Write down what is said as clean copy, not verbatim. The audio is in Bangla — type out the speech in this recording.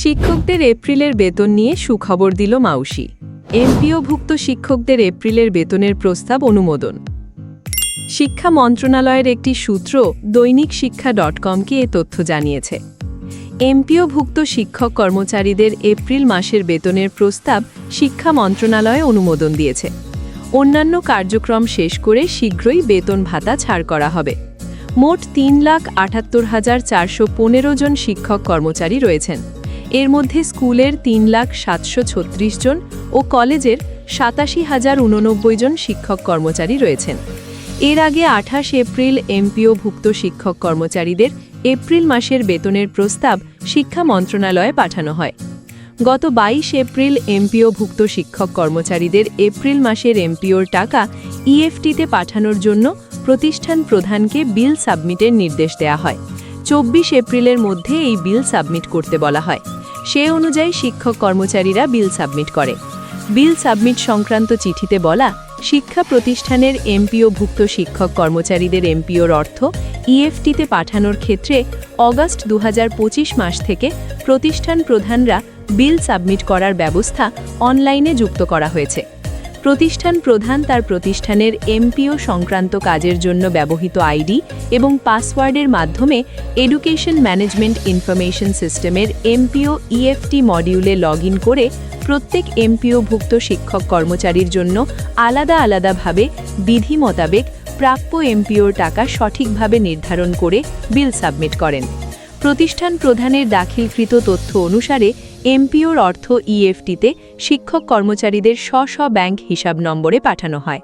শিক্ষকদের এপ্রিলের বেতন নিয়ে সুখবর দিল মাউসি। এমপিওভুক্ত শিক্ষকদের এপ্রিলের বেতনের প্রস্তাব অনুমোদন। শিক্ষা মন্ত্রণালয়ের একটি সূত্র দৈনিক শিক্ষা.কমকে এ তথ্য জানিয়েছে। এমপিওভুক্ত শিক্ষক কর্মচারীদের এপ্রিল মাসের বেতনের প্রস্তাব শিক্ষা মন্ত্রণালয় অনুমোদন দিয়েছে। অন্যান্য কার্যক্রম শেষ করে শীঘ্রই বেতন ভাতা ছাড় করা হবে। মোট 3,78,415 জন শিক্ষক কর্মচারী রয়েছেন। এর মধ্যে স্কুলের 3,736 জন ও কলেজের 87,089 জন শিক্ষক কর্মচারী রয়েছেন। এর আগে 28 এপ্রিল এমপিওভুক্ত শিক্ষক কর্মচারীদের এপ্রিল মাসের বেতনের প্রস্তাব শিক্ষা মন্ত্রণালয়ে পাঠানো হয়। গত 22 এপ্রিল এমপিওভুক্ত শিক্ষক কর্মচারীদের এপ্রিল মাসের এমপিওর টাকা ইএফটিতে পাঠানোর জন্য প্রতিষ্ঠান প্রধানকে বিল সাবমিটের নির্দেশ দেয়া হয়। 24 এপ্রিলের মধ্যে এই বিল সাবমিট করতে বলা হয়। সে অনুযায়ী শিক্ষক কর্মচারীরা বিল সাবমিট করে। বিল সাবমিট সংক্রান্ত চিঠিতে বলা, শিক্ষা প্রতিষ্ঠানের এমপিওভুক্ত শিক্ষক কর্মচারীদের এমপিওর অর্থ ইএফটিতে পাঠানোর ক্ষেত্রে অগাস্ট 2025 মাস থেকে প্রতিষ্ঠান প্রধানরা বিল সাবমিট করার ব্যবস্থা অনলাইনে যুক্ত করা হয়েছে। প্রতিষ্ঠান প্রধান তার প্রতিষ্ঠানের এমপিও সংক্রান্ত কাজের জন্য ব্যবহৃত আইডি এবং পাসওয়ার্ডের মাধ্যমে এডুকেশন ম্যানেজমেন্ট ইনফরমেশন সিস্টেমের এমপিও ইএফটি মডিউলে লগইন করে প্রত্যেক এমপিওভুক্ত শিক্ষক কর্মচারীর জন্য আলাদাভাবে বিধি মোতাবেক প্রাপ্য এমপিওর টাকা সঠিকভাবে নির্ধারণ করে বিল সাবমিট করেন। প্রতিষ্ঠান প্রধানের দাখিলকৃত তথ্য অনুসারে এমপিওর অর্থ ইএফটিতে শিক্ষক কর্মচারীদের স্ব ব্যাংক হিসাব নম্বরে পাঠানো হয়।